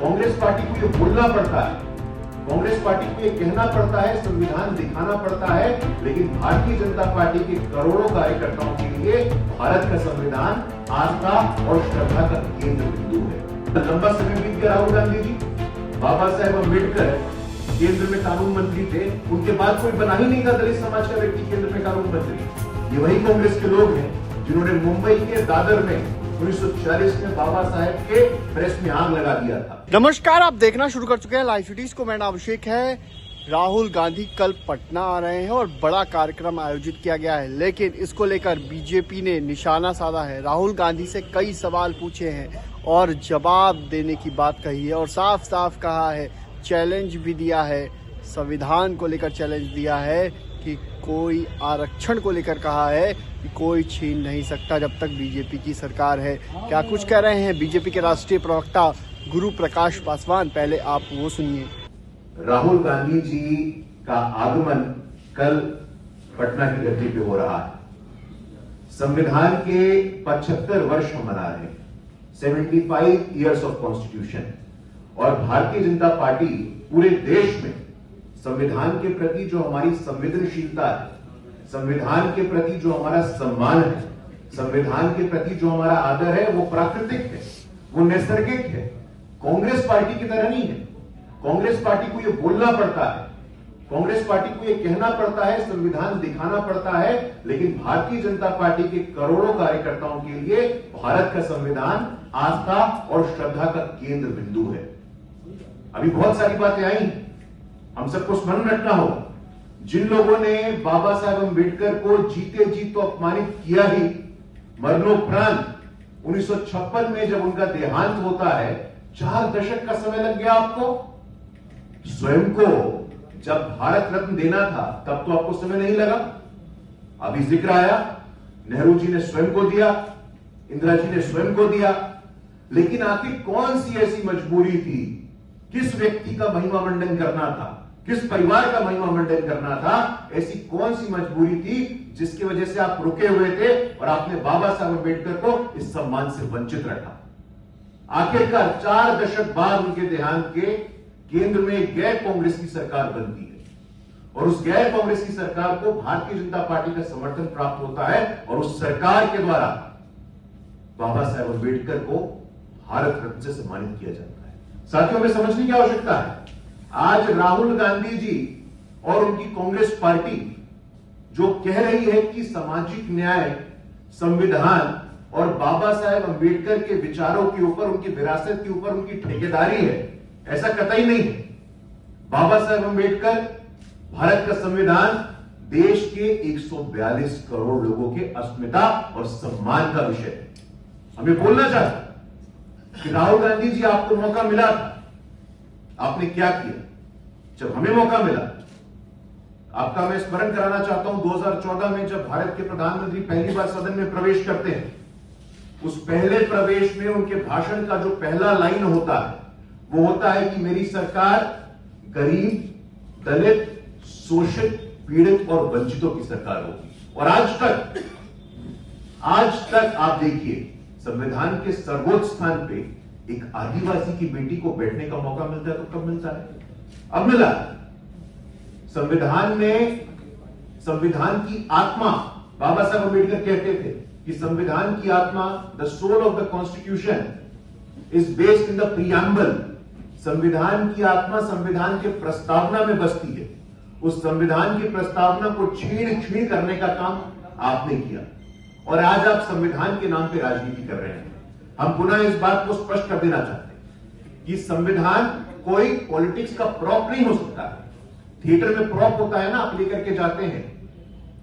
Congress party को ये बोलना पड़ता है, कांग्रेस पार्टी को ये कहना पड़ता है, संविधान दिखाना पड़ता है, लेकिन भारतीय जनता पार्टी के करोड़ों कार्यकर्ताओं के लिए भारत का संविधान आस्था और श्रद्धा का केंद्र बिंदु है। लंबा समय बीत गया राहुल गांधी जी, बाबा साहेब अम्बेडकर केंद्र में कानून मंत्री थे, उनके बाद कोई बना ही नहीं था दलित समाज का व्यक्ति केंद्र में कानून मंत्री। ये वही कांग्रेस के लोग हैं जिन्होंने मुंबई के दादर में 1946 में बाबा साहेब के प्रेस में आग लगा दिया था। नमस्कार, आप देखना शुरू कर चुके हैं लाइव सिटीज को। मैं अभिषेक है। राहुल गांधी कल पटना आ रहे हैं और बड़ा कार्यक्रम आयोजित किया गया है, लेकिन इसको लेकर बीजेपी ने निशाना साधा है। राहुल गांधी से कई सवाल पूछे हैं और जवाब देने की बात कही है और साफ साफ कहा है, चैलेंज भी दिया है, संविधान को लेकर चैलेंज दिया है कि कोई आरक्षण को लेकर कहा है कि कोई छीन नहीं सकता जब तक बीजेपी की सरकार है। क्या कुछ कह रहे हैं बीजेपी के राष्ट्रीय प्रवक्ता गुरु प्रकाश पासवान, पहले आप वो सुनिए। राहुल गांधी जी का आगमन कल पटना की धरती पे हो रहा है। संविधान के 75 वर्ष हम मना रहे हैं, 75 इयर्स ऑफ कॉन्स्टिट्यूशन, और भारतीय जनता पार्टी पूरे देश में संविधान के प्रति जो हमारी संवेदनशीलता है, संविधान के प्रति जो हमारा सम्मान है, संविधान के प्रति जो हमारा आदर है, वो प्राकृतिक है, वो नैसर्गिक है। कांग्रेस पार्टी की तरह नहीं है। कांग्रेस पार्टी को ये बोलना पड़ता है, कांग्रेस पार्टी को ये कहना पड़ता है, संविधान दिखाना पड़ता है, लेकिन भारतीय जनता पार्टी के करोड़ों कार्यकर्ताओं के लिए भारत का संविधान आस्था और श्रद्धा का केंद्र बिंदु है। अभी बहुत सारी बातें आई हैं, हम सबको स्मरण रखना होगा। जिन लोगों ने बाबा साहेब अम्बेडकर को जीते जी तो अपमानित किया ही, मरणोपरांत 1956 में जब उनका देहांत होता है, 4 दशक का समय लग गया आपको। स्वयं को जब भारत रत्न देना था तब तो आपको समय नहीं लगा। अभी जिक्र आया, नेहरू जी ने स्वयं को दिया, इंदिरा जी ने स्वयं को दिया, लेकिन आखिर कौन सी ऐसी मजबूरी थी, किस व्यक्ति का महिमा मंडन करना था, किस परिवार का महिमा मंडन करना था, ऐसी कौन सी मजबूरी थी जिसकी वजह से आप रुके हुए थे और आपने बाबा साहब अम्बेडकर को इस सम्मान से वंचित रखा। आखिरकार 4 दशक बाद उनके देहांत के केंद्र में गैर कांग्रेस की सरकार बनती है और उस गैर कांग्रेस की सरकार को भारतीय जनता पार्टी का समर्थन प्राप्त होता है और उस सरकार के द्वारा बाबा साहेब अम्बेडकर को भारत रत्न से सम्मानित किया जाता है। साथियों, में समझने की आवश्यकता है, आज राहुल गांधी जी और उनकी कांग्रेस पार्टी जो कह रही है कि सामाजिक न्याय, संविधान और बाबा साहेब अम्बेडकर के विचारों के ऊपर, उनकी विरासत के ऊपर उनकी ठेकेदारी है, ऐसा कतई नहीं है। बाबा साहेब अम्बेडकर, भारत का संविधान देश के 142 करोड़ लोगों के अस्मिता और सम्मान का विषय है। हमें बोलना चाहते कि राहुल गांधी जी, आपको मौका मिला था, आपने क्या किया। जब हमें मौका मिला, आपका मैं स्मरण कराना चाहता हूं, 2014 में जब भारत के प्रधानमंत्री पहली बार सदन में प्रवेश करते हैं, उस पहले प्रवेश में उनके भाषण का जो पहला लाइन होता है वो होता है कि मेरी सरकार गरीब, दलित, शोषित, पीड़ित और वंचितों की सरकार होगी। और आज तक आप देखिए, संविधान के सर्वोच्च स्थान पे एक आदिवासी की बेटी को बैठने का मौका मिलता है तो कब मिलता है? अब मिला। संविधान में संविधान की आत्मा, बाबा साहब अम्बेडकर कहते थे कि संविधान की आत्मा, the soul of the constitution is based in the preamble. संविधान की आत्मा संविधान के प्रस्तावना में बसती है। उस संविधान की प्रस्तावना को छीन करने का काम आपने किया और आज आप संविधान के नाम पे राजनीति कर रहे हैं। हम पुनः इस बात को स्पष्ट कर देना चाहते हैं कि संविधान कोई पॉलिटिक्स का प्रॉप नहीं हो सकता है। थिएटर में प्रॉप होता है ना, आप लेकर के जाते हैं,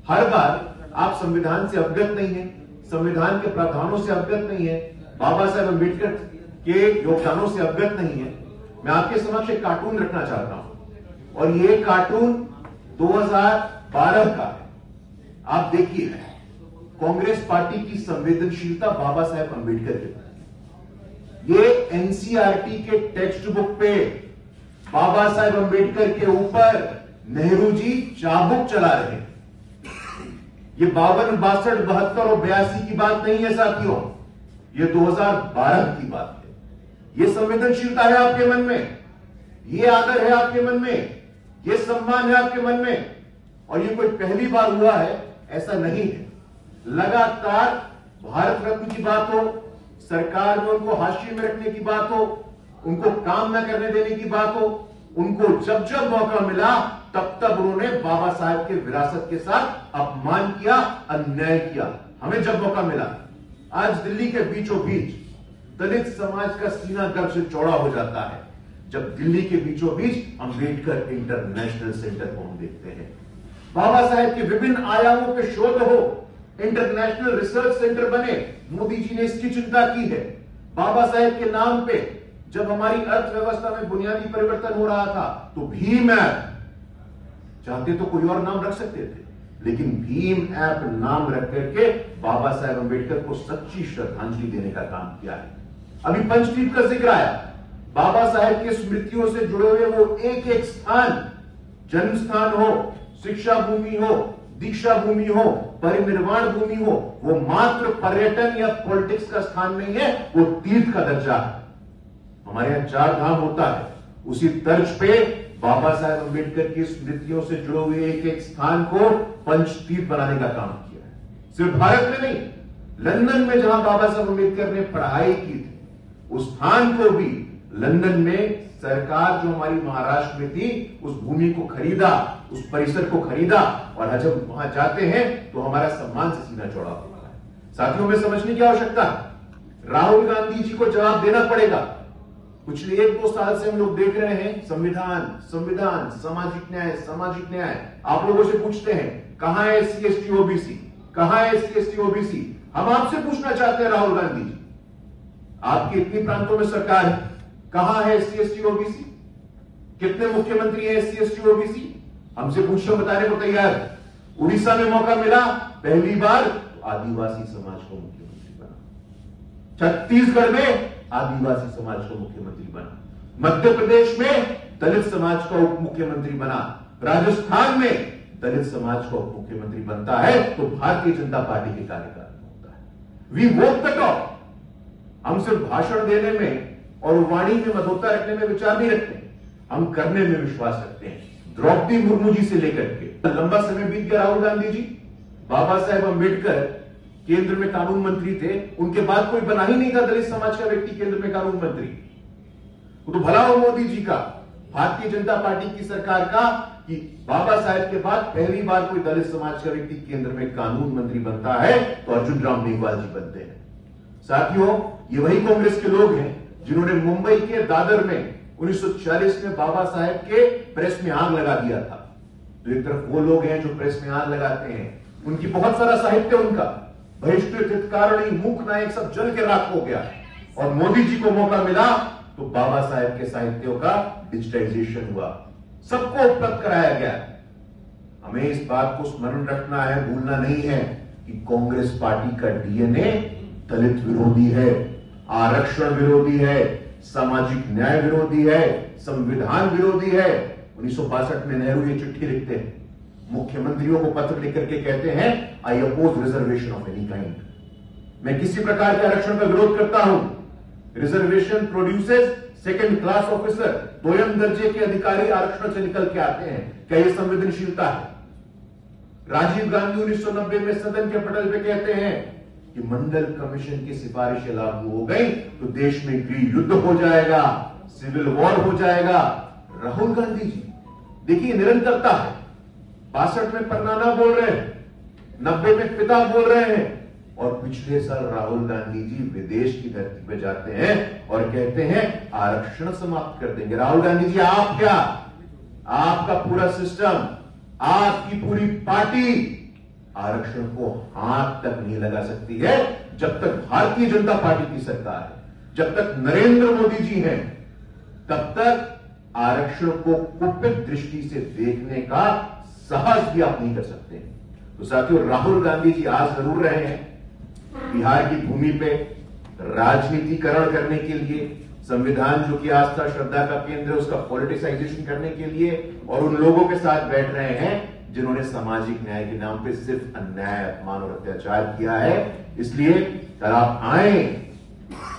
हर बार आप संविधान से अवगत नहीं है, संविधान के प्रावधानों से अवगत नहीं है, बाबा साहेब अम्बेडकर के योगदानों से अवगत नहीं है। मैं आपके समक्ष एक कार्टून रखना चाहता हूं और ये कार्टून 2012 का है। आप देखिए, कांग्रेस पार्टी की संवेदनशीलता बाबा साहेब अम्बेडकर के, ये एनसीईआरटी के टेक्स्ट बुक पे बाबा साहेब अम्बेडकर के ऊपर नेहरू जी चाबुक चला रहे हैं। ये 52, 62, 72 और 82 की बात नहीं है साथियों, ये 2012 की बात है। ये संवेदनशीलता है आपके मन में, ये आदर है आपके मन में, ये सम्मान है आपके मन में। और ये कोई पहली बार हुआ है, ऐसा नहीं है। लगातार भारत रत्न की बात हो, सरकार में उनको हाशिए में रखने की बात हो, उनको काम न करने देने की बात हो, उनको जब जब मौका मिला तब तब उन्होंने बाबा साहेब के विरासत के साथ अपमान किया, अन्याय किया। हमें जब मौका मिला, आज दिल्ली के बीचों बीच दलित समाज का सीना गर्व से चौड़ा हो जाता है जब दिल्ली के बीचों बीच अंबेडकर इंटरनेशनल सेंटर को हम देखते हैं। बाबा साहेब के विभिन्न आयामों पे शोध हो, इंटरनेशनल रिसर्च सेंटर बने, मोदी जी ने इसकी चिंता की है। बाबा साहेब के नाम पे जब हमारी अर्थव्यवस्था में बुनियादी परिवर्तन हो रहा था तो भीम ऐप, चाहते तो कोई और नाम रख सकते थे, लेकिन भीम ऐप नाम रख करके बाबा साहेब अंबेडकर को सच्ची श्रद्धांजलि देने का काम किया है। अभी पंचतीर्थ का जिक्र आया, बाबा साहेब की स्मृतियों से जुड़े हुए वो एक एक स्थान, जन्म स्थान हो, शिक्षा भूमि हो, दीक्षा भूमि हो, परिनिर्वाण भूमि हो, वो मात्र पर्यटन या पॉलिटिक्स का स्थान नहीं है, वो तीर्थ का दर्जा है। हमारे यहां 4 धाम होता है, उसी तर्ज पे बाबा साहेब अंबेडकर की स्मृतियों से जुड़े हुए एक एक स्थान को पंचतीर्थ बनाने का काम किया है। सिर्फ भारत में नहीं, लंदन में जहां बाबा साहेब अंबेडकर ने पढ़ाई की थी, उस स्थान को भी लंदन में सरकार जो हमारी महाराष्ट्र में थी, उस भूमि को खरीदा, उस परिसर को खरीदा, और जब वहां जाते हैं तो हमारा सम्मान से सीना चौड़ा होता है। साथियों में समझने की आवश्यकता है, राहुल गांधी जी को जवाब देना पड़ेगा। पिछले 1-2 साल से हम लोग देख रहे हैं संविधान, संविधान, सामाजिक न्याय, सामाजिक न्याय। आप लोगों से पूछते हैं कहां है SC ST OBC, कहां है SC ST OBC। हम आपसे पूछना चाहते हैं राहुल गांधी जी, आपके इतनी प्रांतों में सरकार है, कहां है SC ST OBC? कितने मुख्यमंत्री हैं SC ST OBC? हमसे पूछकर बताने को तैयार। उड़ीसा में मौका मिला पहली बार तो आदिवासी समाज को मुख्यमंत्री बना, छत्तीसगढ़ में आदिवासी समाज को मुख्यमंत्री बना, मध्य प्रदेश में दलित समाज का उप मुख्यमंत्री बना, राजस्थान में दलित समाज का उप मुख्यमंत्री बनता है तो भारतीय जनता पार्टी के कार्यकाल में होता है। We walk the talk. हम सिर्फ भाषण देने में और वाणी में मधुरता रखने में विचार नहीं रखते, हम करने में विश्वास रखते हैं। द्रौपदी मुर्मू जी से लेकर के लंबा समय बीत गया, राहुल गांधी जी, बाबा साहेब अंबेडकर केंद्र में कानून मंत्री थे, उनके बाद कोई बना ही नहीं था दलित समाज का व्यक्ति केंद्र में कानून मंत्री। वो तो भला हो मोदी जी का, भारतीय जनता पार्टी की सरकार का, कि बाबा साहेब के बाद पहली बार कोई दलित समाज का व्यक्ति केंद्र में कानून मंत्री बनता है तो अर्जुन राम मेघवाल जी बनते हैं। साथियों, ये वही कांग्रेस के लोग हैं जिन्होंने मुंबई के दादर में 1940 में बाबा साहेब के प्रेस में आग लगा दिया था। तो एक तरफ वो लोग हैं जो प्रेस में आग लगाते हैं, उनकी बहुत सारा साहित्य, उनका बहिष्कृत, हितकारणी, मूक नायक सब जल के राख हो गया, और मोदी जी को मौका मिला तो बाबा साहेब के साहित्यों का डिजिटाइजेशन हुआ, सबको उपलब्ध कराया गया। हमें इस बात को स्मरण रखना है, भूलना नहीं है कि कांग्रेस पार्टी का डीएनए दलित विरोधी है, आरक्षण विरोधी है, सामाजिक न्याय विरोधी है, संविधान विरोधी है। 1962 में नेहरू ये चिट्ठी लिखते हैं, मुख्यमंत्रियों को पत्र लिखकर के कहते हैं, I oppose reservation of any kind. मैं किसी प्रकार के आरक्षण का विरोध करता हूं। Reservation produces second class officer, दोयम दर्जे के अधिकारी आरक्षण से निकल के आते हैं। क्या यह संवेदनशीलता है? राजीव गांधी 1990 में सदन के पटल पे कहते हैं कि मंडल कमीशन की सिफारिशें लागू हो गई तो देश में गृह युद्ध हो जाएगा, सिविल वॉर हो जाएगा। राहुल गांधी जी देखिए निरंतरता है, 62 में परनाना बोल रहे हैं, 90 में पिता बोल रहे हैं, और पिछले साल राहुल गांधी जी विदेश की धरती पे जाते हैं और कहते हैं आरक्षण समाप्त कर देंगे। राहुल गांधी जी, आप क्या, आपका पूरा सिस्टम, आपकी पूरी पार्टी आरक्षण को हाथ तक नहीं लगा सकती है जब तक भारतीय जनता पार्टी की सरकार है, जब तक नरेंद्र मोदी जी हैं, तब तक आरक्षण को कुपित दृष्टि से देखने का साहस भी आप नहीं कर सकते। तो साथियों, राहुल गांधी जी आज जरूर रहे हैं बिहार की भूमि पे राजनीतिकरण करने के लिए, संविधान जो कि आस्था श्रद्धा का केंद्र है उसका पॉलिटिसाइजेशन करने के लिए, और उन लोगों के साथ बैठ रहे हैं जिन्होंने सामाजिक न्याय के नाम पे सिर्फ अन्याय, अपमान और अत्याचार किया है। इसलिए कल आप आए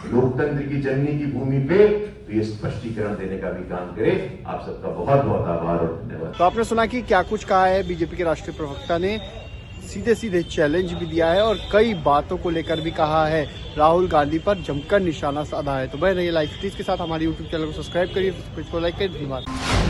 लोकतंत्र की जननी की भूमि पे तो ये स्पष्टीकरण देने का भी काम करे। आप सबका बहुत बहुत आभार और धन्यवाद। तो आपने सुना कि क्या कुछ कहा है बीजेपी के राष्ट्रीय प्रवक्ता ने, सीधे सीधे चैलेंज भी दिया है और कई बातों को लेकर भी कहा है, राहुल गांधी पर जमकर निशाना साधा है। तो बने रहिए लाइव सिटीज के साथ, हमारी यूट्यूब चैनल को सब्सक्राइब करिए, पेज को लाइक करिए। धन्यवाद।